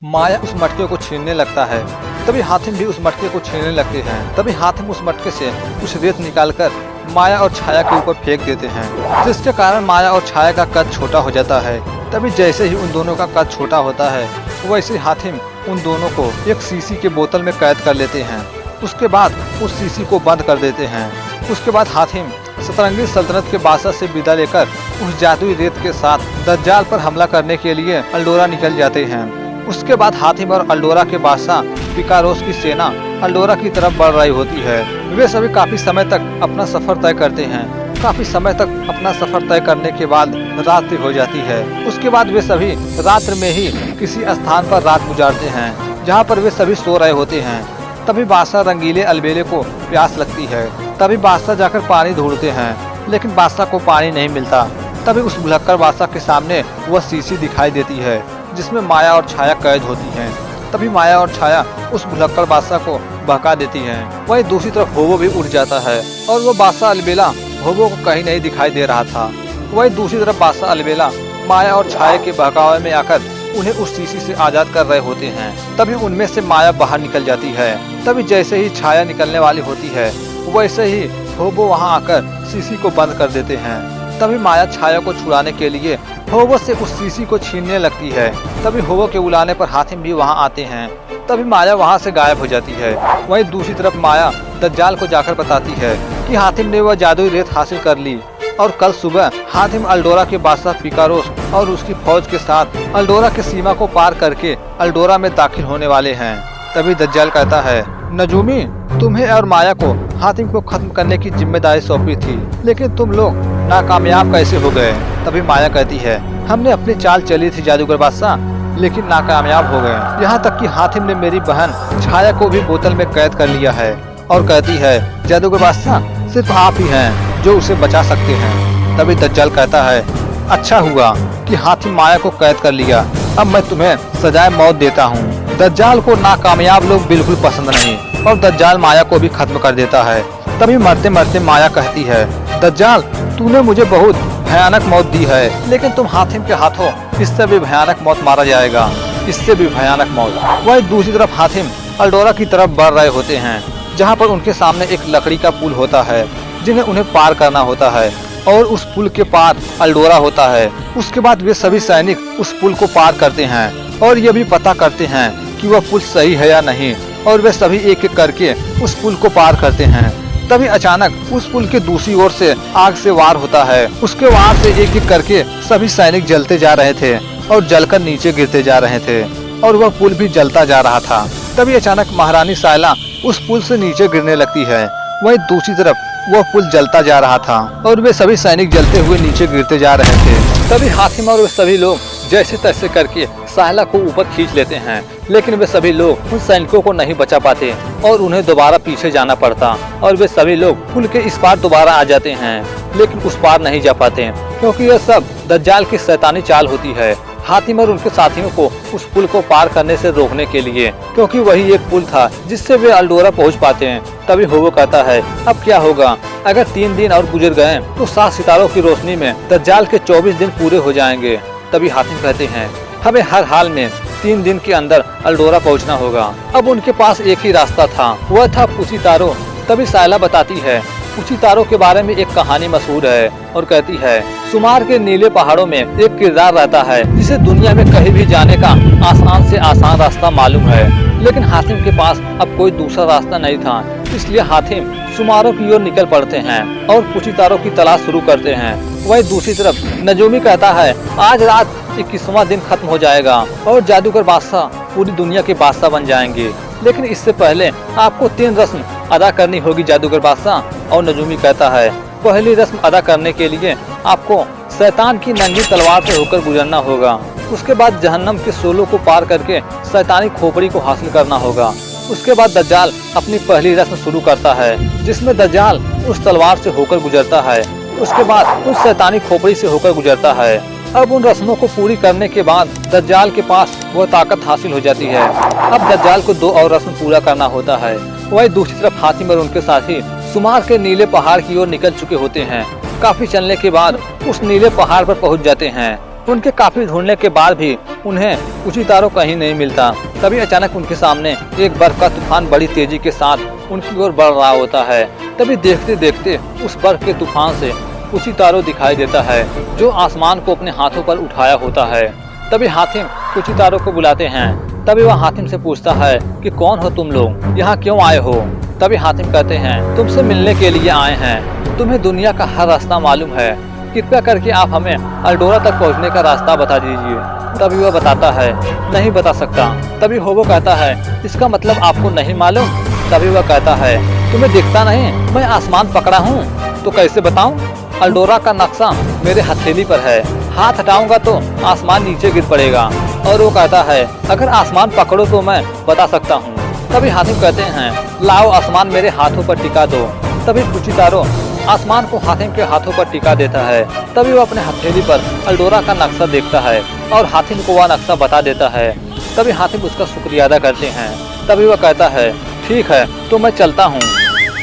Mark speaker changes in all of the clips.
Speaker 1: माया उस मटके को छीनने लगता है। तभी हातिम भी उस मटके को छीनने लगते हैं। तभी हातिम उस मटके से कुछ रेत निकालकर माया और छाया के ऊपर फेंक देते हैं, जिसके कारण माया और छाया का कद छोटा हो जाता है। तभी जैसे ही उन दोनों का कद छोटा होता है, वैसे हातिम उन दोनों को एक शीशी के बोतल में कैद कर लेते हैं। उसके बाद उस शीशी को बंद कर देते हैं। उसके बाद हातिम सतरंगी सल्तनत के बादशाह से विदा लेकर उस जादुई रेत के साथ दज्जाल पर हमला करने के लिए अल्डोरा निकल जाते हैं। उसके बाद हातिम और अल्डोरा के बादशाह पिकारोस की सेना अल्डोरा की तरफ बढ़ रही होती है। वे सभी काफी समय तक अपना सफर तय करते हैं। काफी समय तक अपना सफर तय करने के बाद रात्रि हो जाती है। उसके बाद वे सभी रात्र में ही किसी स्थान पर रात गुजारते हैं, जहाँ पर वे सभी सो रहे होते हैं। तभी बादशाह रंगीले अलबेले को प्यास लगती है। तभी बादशाह जाकर पानी ढूंढते हैं, लेकिन बादशाह को पानी नहीं मिलता। तभी उस भुलक्कड़ बादशाह के सामने वह शीशी दिखाई देती है, जिसमें माया और छाया कैद होती हैं। तभी माया और छाया उस भुलक्कड़ बादशाह को बहका देती हैं। वहीं दूसरी तरफ होबो भी उड़ जाता है और वो बादशाह अलबेला होबो को कहीं नहीं दिखाई दे रहा था। वहीं दूसरी तरफ बादशाह अलबेला माया और छाया के बहकावे में आकर उन्हें उस शीशी से आजाद कर रहे होते हैं। तभी उनमें से माया बाहर निकल जाती है। तभी जैसे ही छाया निकलने वाली होती है, वैसे ही होबो वहां आकर शीशी को बंद कर देते हैं। तभी माया छाया को छुड़ाने के लिए होबो से उस शीशी को छीनने लगती है। तभी होबो के बुलाने पर हातिम भी वहां आते हैं। तभी माया वहां से गायब हो जाती है। वहीं दूसरी तरफ माया दज्जाल को जाकर बताती है कि हातिम ने वह जादुई रेत हासिल कर ली और कल सुबह हातिम अल्डोरा के बादशाह पिकारोस और उसकी फौज के साथ अल्डोरा की सीमा को पार करके अल्डोरा में दाखिल होने वाले हैं। तभी दज्जाल कहता है, नजूमी, तुम्हें और माया को हातिम को खत्म करने की जिम्मेदारी सौंपी थी, लेकिन तुम लोग नाकामयाब कैसे हो गए? तभी माया कहती है, हमने अपनी चाल चली थी जादूगर बादशाह, लेकिन नाकामयाब हो गए। यहाँ तक कि हातिम ने मेरी बहन छाया को भी बोतल में कैद कर लिया है। और कहती है, जादूगर बादशाह सिर्फ आप ही हैं जो उसे बचा सकते हैं। तभी दज्जाल कहता है, अच्छा हुआ कि हातिम माया को कैद कर लिया। अब मैं तुम्हें सजाए मौत देता हूँ। दज्जाल को नाकामयाब लोग बिल्कुल पसंद नहीं और दज्जाल माया को भी खत्म कर देता है। तभी मरते मरते माया कहती है, दज्जाल, तूने मुझे बहुत भयानक मौत दी है, लेकिन तुम हातिम के हाथों इससे भी भयानक मौत मारा जाएगा, इससे भी भयानक मौत। वही दूसरी तरफ हातिम अल्डोरा की तरफ बढ़ रहे होते हैं, जहाँ पर उनके सामने एक लकड़ी का पुल होता है, जिन्हें उन्हें पार करना होता है और उस पुल के पार अल्डोरा होता है। उसके बाद वे सभी सैनिक उस पुल को पार करते हैं और ये भी पता करते हैं कि वह पुल सही है या नहीं, और वे सभी एक एक करके उस पुल को पार करते हैं। तभी अचानक उस पुल के दूसरी ओर से आग से वार होता है। उसके वार से एक एक करके सभी सैनिक जलते जा रहे थे और जलकर नीचे गिरते जा रहे थे और वह पुल भी जलता जा रहा था। तभी अचानक महारानी सायला उस पुल से नीचे गिरने लगती है। वहीं दूसरी तरफ वह पुल जलता जा रहा था और वे सभी सैनिक जलते हुए नीचे गिरते जा रहे थे। तभी हातिम और वे सभी लोग जैसे तैसे करके सायला को ऊपर खींच लेते हैं, लेकिन वे सभी लोग उन सैनिकों को नहीं बचा पाते और उन्हें दोबारा पीछे जाना पड़ता और वे सभी लोग पुल के इस पार दोबारा आ जाते हैं, लेकिन उस पार नहीं जा पाते, क्योंकि यह सब दज्जाल की शैतानी चाल होती है। हातिम और उनके साथियों को उस पुल को पार करने से रोकने के लिए, क्योंकि वही एक पुल था जिससे वे अल्डोरा पहुंच पाते हैं। तभी होबो कहता है, अब क्या होगा? अगर 3 दिन और गुजर गए तो 7 सितारों की रोशनी में दज्जाल के 24 दिन पूरे हो जाएंगे। तभी हातिम कहते हैं, हमें हर हाल में 3 दिन के अंदर अल्डोरा पहुंचना होगा। अब उनके पास एक ही रास्ता था, वह था पूछी तारो। तभी सायला बताती है, पूछी तारो के बारे में एक कहानी मशहूर है और कहती है, सुमार के नीले पहाड़ों में एक किरदार रहता है जिसे दुनिया में कहीं भी जाने का आसान से आसान रास्ता मालूम है, लेकिन हातिम के पास अब कोई दूसरा रास्ता नहीं था। इसलिए हातिम सुमारों की ओर निकल पड़ते हैं और पूछी तारो की तलाश शुरू करते हैं। वही दूसरी तरफ नजूमी कहता है, आज रात 21वां दिन खत्म हो जाएगा और जादूगर बादशाह पूरी दुनिया के बादशाह बन जाएंगे, लेकिन इससे पहले आपको 3 रस्म अदा करनी होगी जादूगर बादशाह। और नजूमी कहता है, पहली रस्म अदा करने के लिए आपको शैतान की नंगी तलवार से होकर गुजरना होगा। उसके बाद जहन्नम के सोलों को पार करके शैतानी खोपड़ी को हासिल करना होगा। उसके बाद दज्जाल अपनी पहली रस्म शुरू करता है, जिसमें दज्जाल उस तलवार से होकर गुजरता है। उसके बाद उस शैतानी खोपड़ी से होकर गुजरता है। अब उन रस्मों को पूरी करने के बाद दज्जाल के पास वह ताकत हासिल हो जाती है। अब दज्जाल को 2 और रस्म पूरा करना होता है। वही दूसरी तरफ हातिम और उनके साथी सुमार के नीले पहाड़ की ओर निकल चुके होते हैं। काफी चलने के बाद उस नीले पहाड़ पर पहुंच जाते हैं। उनके काफी ढूंढने के बाद भी उन्हें उचितारो कहीं नहीं मिलता। तभी अचानक उनके सामने एक बर्फ का तूफान बड़ी तेजी के साथ उनकी ओर बढ़ रहा होता है। तभी देखते देखते उस बर्फ के तूफान से उचितारो दिखाई देता है, जो आसमान को अपने हाथों पर उठाया होता है। तभी हातिम उचितारो को बुलाते हैं। तभी वह हातिम से पूछता है कि कौन हो तुम लोग, यहाँ क्यों आए हो। तभी हातिम कहते हैं तुमसे मिलने के लिए आए हैं, तुम्हें दुनिया का हर रास्ता मालूम है, कृपया करके आप हमें अल्डोरा तक पहुँचने का रास्ता बता दीजिए। तभी वह बताता है नहीं बता सकता। तभी होबो कहता है इसका मतलब आपको नहीं मालूम। तभी वह कहता है तुम्हें दिखता नहीं मैं आसमान पकड़ा हूँ, तो कैसे बताऊँ। अल्डोरा का नक्शा मेरे हथेली पर है, हाथ हटाऊंगा तो आसमान नीचे गिर पड़ेगा। और वो कहता है अगर आसमान पकड़ो तो मैं बता सकता हूँ। तभी हातिम कहते हैं लाओ आसमान मेरे हाथों पर टिका दो। तभी उचितारो आसमान को हातिम के हाथों पर टिका देता है। तभी वो अपने हथेली पर अल्डोरा का नक्शा देखता है और हातिम को वह नक्शा बता देता है। तभी हातिम उसका शुक्रिया अदा करते हैं। तभी वह कहता है ठीक है तो मैं चलता हूँ।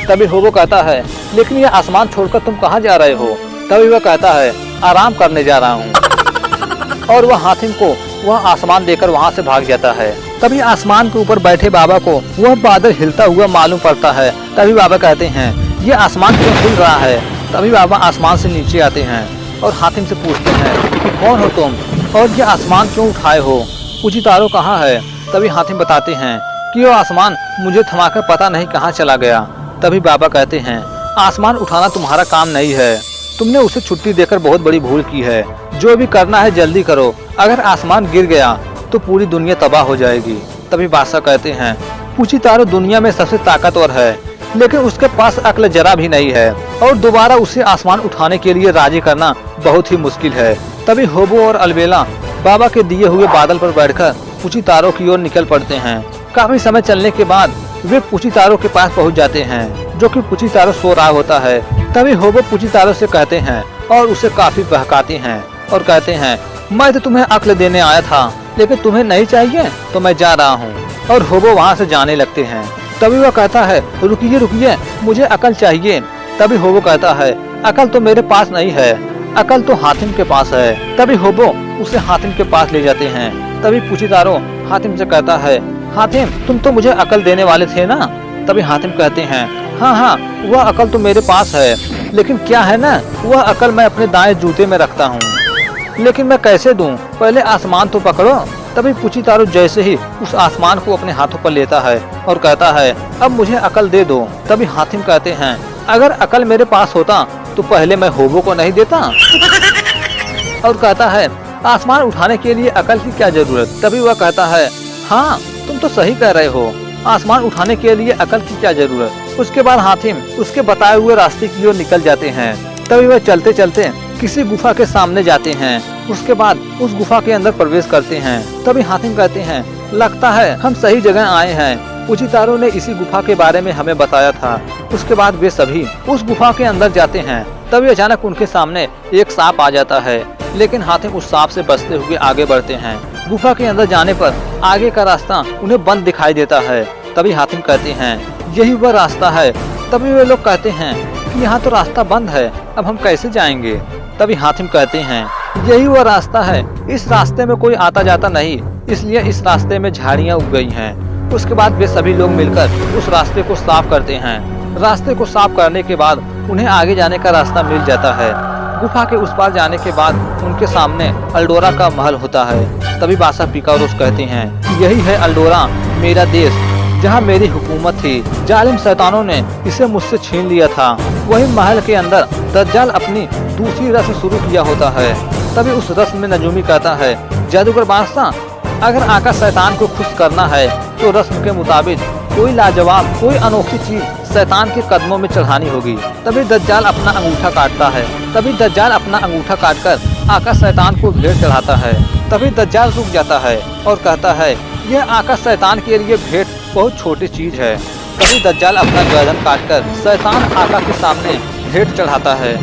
Speaker 1: तभी होबो कहता है लेकिन ये आसमान छोड़कर तुम कहाँ जा रहे हो। तभी वह कहता है आराम करने जा रहा हूँ। और वह हातिम को वह आसमान देकर वहाँ से भाग जाता है। तभी आसमान के ऊपर बैठे बाबा को वह बादल हिलता हुआ मालूम पड़ता है। तभी बाबा कहते हैं ये आसमान क्यों हिल रहा है। तभी बाबा आसमान से नीचे आते हैं और हातिम से पूछते हैं कि कौन हो तुम और ये आसमान क्यों उठाए हो, उचितारो कहाँ है। तभी हातिम बताते हैं कि वो आसमान मुझे थमाकर पता नहीं कहाँ चला गया। तभी बाबा कहते हैं आसमान उठाना तुम्हारा काम नहीं है, तुमने उसे छुट्टी देकर बहुत बड़ी भूल की है। जो भी करना है जल्दी करो, अगर आसमान गिर गया तो पूरी दुनिया तबाह हो जाएगी। तभी बादशाह कहते हैं उचितारो दुनिया में सबसे ताकतवर है, लेकिन उसके पास अक्ल जरा भी नहीं है और दोबारा उसे आसमान उठाने के लिए राजी करना बहुत ही मुश्किल है। तभी होबो और अलबेला बाबा के दिए हुए बादल पर बैठकर उचितारो की ओर निकल पड़ते हैं। काफी समय चलने के बाद वे उचितारो के पास पहुंच जाते हैं, जो कि उचितारो सो रहा होता है। तभी होबो उचितारो से कहते हैं और उसे काफी बहकाते हैं और कहते हैं मैं तो तुम्हें अक्ल देने आया था, लेकिन तुम्हें नहीं चाहिए तो मैं जा रहा हूँ। और होबो वहाँ से जाने लगते हैं। तभी वह कहता है रुकिए रुकिए मुझे अकल चाहिए। तभी होबो कहता है अकल तो मेरे पास नहीं है, अकल तो हातिम के पास है। तभी होबो उसे हातिम के पास ले जाते हैं। तभी उचितारो हातिम से कहता है हातिम तुम तो मुझे अकल देने वाले थे ना। तभी हातिम कहते हैं हाँ वह अकल तो मेरे पास है, लेकिन क्या है ना वह अकल मैं अपने दाएं जूते में रखता हूँ, लेकिन मैं कैसे दूं, पहले आसमान तो पकड़ो। तभी उचितारो जैसे ही उस आसमान को अपने हाथों पर लेता है और कहता है अब मुझे अकल दे दो। तभी हातिम कहते हैं अगर अकल मेरे पास होता तो पहले मैं होबो को नहीं देता। और कहता है आसमान उठाने के लिए अकल की क्या जरूरत। तभी वह कहता है हाँ तुम तो सही कह रहे हो, आसमान उठाने के लिए अकल की क्या जरूरत। उसके बाद हातिम उसके बताए हुए रास्ते की ओर निकल जाते हैं। तभी वह चलते चलते किसी गुफा के सामने जाते हैं। उसके बाद उस गुफा के अंदर प्रवेश करते हैं। तभी हातिम कहते हैं लगता है हम सही जगह आए हैं, उचितारो ने इसी गुफा के बारे में हमें बताया था। उसके बाद वे सभी उस गुफा के अंदर जाते हैं। तभी अचानक उनके सामने एक सांप आ जाता है, लेकिन हातिम उस सांप से बचते हुए आगे बढ़ते हैं। गुफा के अंदर जाने पर आगे का रास्ता उन्हें बंद दिखाई देता है। तभी हातिम कहते हैं यही वह रास्ता है। तभी वे लोग कहते हैं कि यहाँ तो रास्ता बंद है, अब हम कैसे जाएंगे। तभी हातिम कहते हैं यही वह रास्ता है, इस रास्ते में कोई आता जाता नहीं, इसलिए इस रास्ते में झाड़ियाँ उग गई हैं। उसके बाद वे सभी लोग मिलकर उस रास्ते को साफ करते हैं। रास्ते को साफ करने के बाद उन्हें आगे जाने का रास्ता मिल जाता है। गुफा के उस पार जाने के बाद उनके सामने अल्डोरा का महल होता है। तभी बादशाह पिकारोस कहते हैं यही है अल्डोरा, मेरा देश, जहाँ मेरी हुकूमत थी। जालिम शैतानों ने इसे मुझसे छीन लिया था। वही महल के अंदर दज्जाल अपनी दूसरी रस्म शुरू किया होता है। तभी उस रस्म में नजूमी कहता है जादूगर बादशाह अगर आका शैतान को खुश करना है तो रस्म के मुताबिक कोई लाजवाब कोई अनोखी चीज शैतान के कदमों में चढ़ानी होगी। तभी दज्जाल अपना अंगूठा काटता है। तभी दज्जाल अपना अंगूठा काटकर आका शैतान को भेंट चढ़ाता है। तभी दज्जाल रुक जाता है और कहता है यह आका शैतान के लिए भेंट बहुत छोटी चीज है। तभी दज्जाल अपना गर्दन काटकर शैतान आका के सामने भेंट चढ़ाता है।